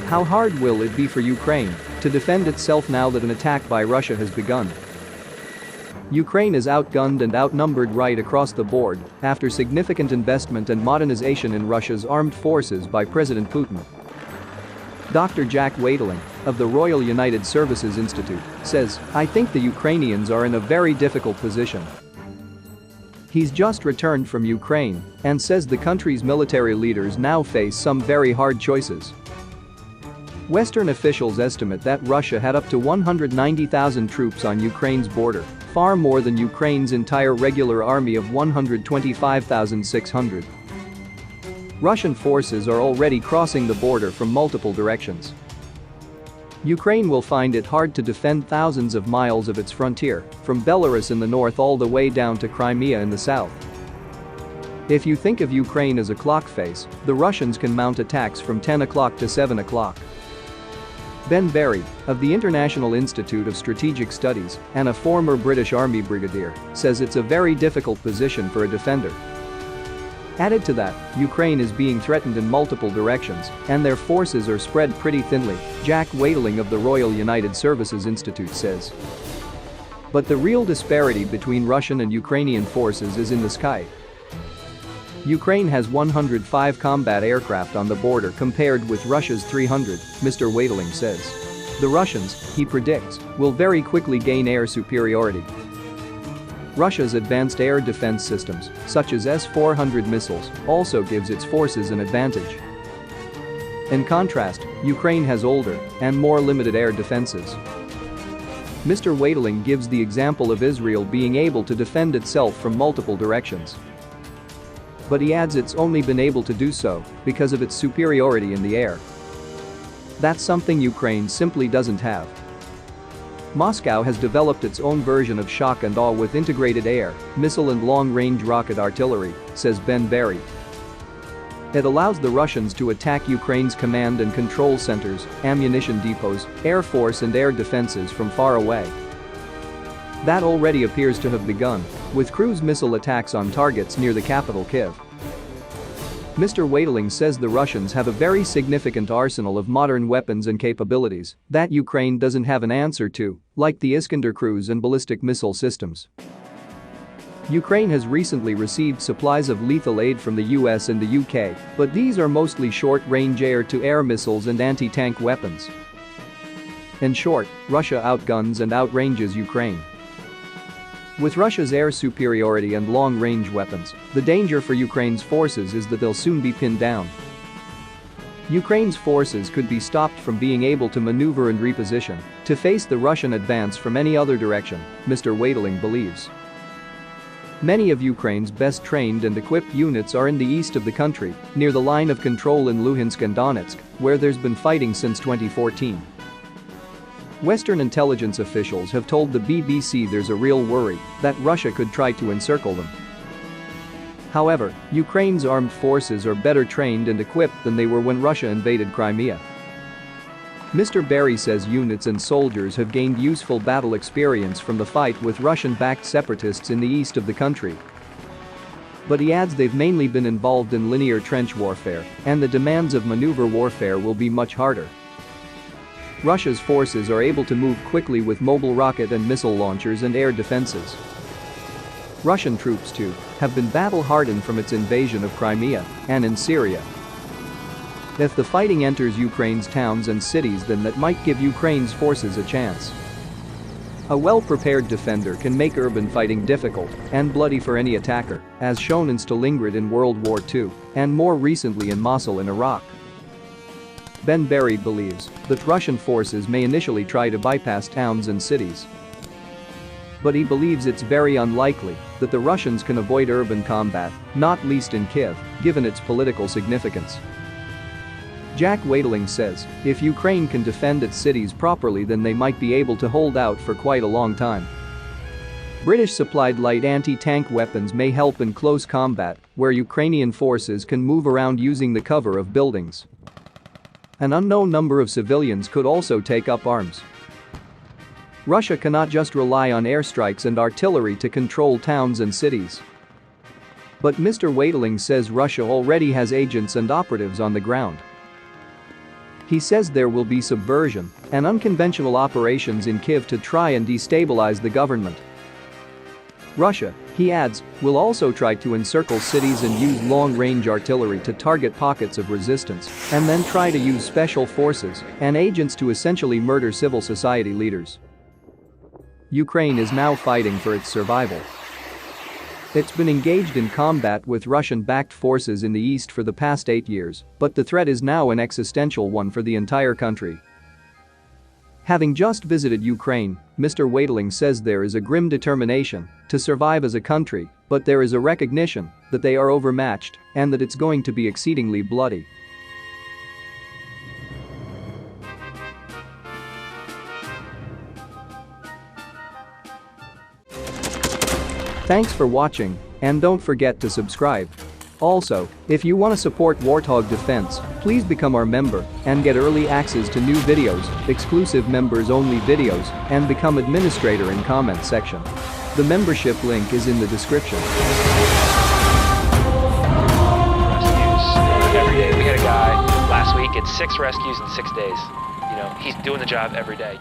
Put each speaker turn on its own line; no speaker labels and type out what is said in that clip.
How hard will it be for Ukraine to defend itself now that an attack by Russia has begun? Ukraine is outgunned and outnumbered right across the board after significant investment and modernization in Russia's armed forces by President Putin. Dr. Jack Wadeling of the Royal United Services Institute says, "I think the Ukrainians are in a very difficult position." He's just returned from Ukraine and says the country's military leaders now face some very hard choices. Western officials estimate that Russia had up to 190,000 troops on Ukraine's border, far more than Ukraine's entire regular army of 125,600. Russian forces are already crossing the border from multiple directions. Ukraine will find it hard to defend thousands of miles of its frontier, from Belarus in the north all the way down to Crimea in the south. If you think of Ukraine as a clock face, the Russians can mount attacks from 10 o'clock to 7 o'clock. Ben Berry, of the International Institute of Strategic Studies and a former British Army brigadier, says it's a very difficult position for a defender. Added to that, Ukraine is being threatened in multiple directions, and their forces are spread pretty thinly, Jack Wadeling of the Royal United Services Institute says. But the real disparity between Russian and Ukrainian forces is in the sky. Ukraine has 105 combat aircraft on the border compared with Russia's 300, Mr. Wadeling says. The Russians, he predicts, will very quickly gain air superiority. Russia's advanced air defense systems, such as S-400 missiles, also gives its forces an advantage. In contrast, Ukraine has older and more limited air defenses. Mr. Wadeling gives the example of Israel being able to defend itself from multiple directions. But he adds it's only been able to do so because of its superiority in the air. That's something Ukraine simply doesn't have. Moscow has developed its own version of shock and awe with integrated air, missile and long-range rocket artillery, says Ben Berry. It allows the Russians to attack Ukraine's command and control centers, ammunition depots, air force and air defenses from far away. That already appears to have begun, with cruise missile attacks on targets near the capital Kyiv. Mr. Wadeling says the Russians have a very significant arsenal of modern weapons and capabilities that Ukraine doesn't have an answer to, like the Iskander cruise and ballistic missile systems. Ukraine has recently received supplies of lethal aid from the US and the UK, but these are mostly short-range air-to-air missiles and anti-tank weapons. In short, Russia outguns and outranges Ukraine. With Russia's air superiority and long-range weapons, the danger for Ukraine's forces is that they'll soon be pinned down. Ukraine's forces could be stopped from being able to maneuver and reposition to face the Russian advance from any other direction, Mr. Wadeling believes. Many of Ukraine's best trained and equipped units are in the east of the country, near the line of control in Luhansk and Donetsk, where there's been fighting since 2014. Western intelligence officials have told the BBC there's a real worry that Russia could try to encircle them. However, Ukraine's armed forces are better trained and equipped than they were when Russia invaded Crimea. Mr. Berry says units and soldiers have gained useful battle experience from the fight with Russian-backed separatists in the east of the country. But he adds they've mainly been involved in linear trench warfare, and the demands of maneuver warfare will be much harder. Russia's forces are able to move quickly with mobile rocket and missile launchers and air defenses. Russian troops, too, have been battle-hardened from its invasion of Crimea and in Syria. If the fighting enters Ukraine's towns and cities, then that might give Ukraine's forces a chance. A well-prepared defender can make urban fighting difficult and bloody for any attacker, as shown in Stalingrad in World War II and more recently in Mosul in Iraq. Ben Berry believes that Russian forces may initially try to bypass towns and cities. But he believes it's very unlikely that the Russians can avoid urban combat, not least in Kyiv, given its political significance. Jack Wadeling says if Ukraine can defend its cities properly, then they might be able to hold out for quite a long time. British-supplied light anti-tank weapons may help in close combat, where Ukrainian forces can move around using the cover of buildings. An unknown number of civilians could also take up arms. Russia cannot just rely on airstrikes and artillery to control towns and cities. But Mr. Wadeling says Russia already has agents and operatives on the ground. He says there will be subversion and unconventional operations in Kyiv to try and destabilize the government. Russia, he adds, will also try to encircle cities and use long-range artillery to target pockets of resistance, and then try to use special forces and agents to essentially murder civil society leaders. Ukraine is now fighting for its survival. It's been engaged in combat with Russian-backed forces in the east for the past 8 years, but the threat is now an existential one for the entire country. Having just visited Ukraine, Mr. Waitling says there is a grim determination to survive as a country, but there is a recognition that they are overmatched and that it's going to be exceedingly bloody. Thanks for watching, and don't forget to subscribe. Also, if you want to support Warthog Defense, please become our member and get early access to new videos, exclusive members-only videos, and become administrator in comment section. The membership link is in the description.
Rescues every day. We had a guy last week at 6 rescues in 6 days. He's doing the job every day.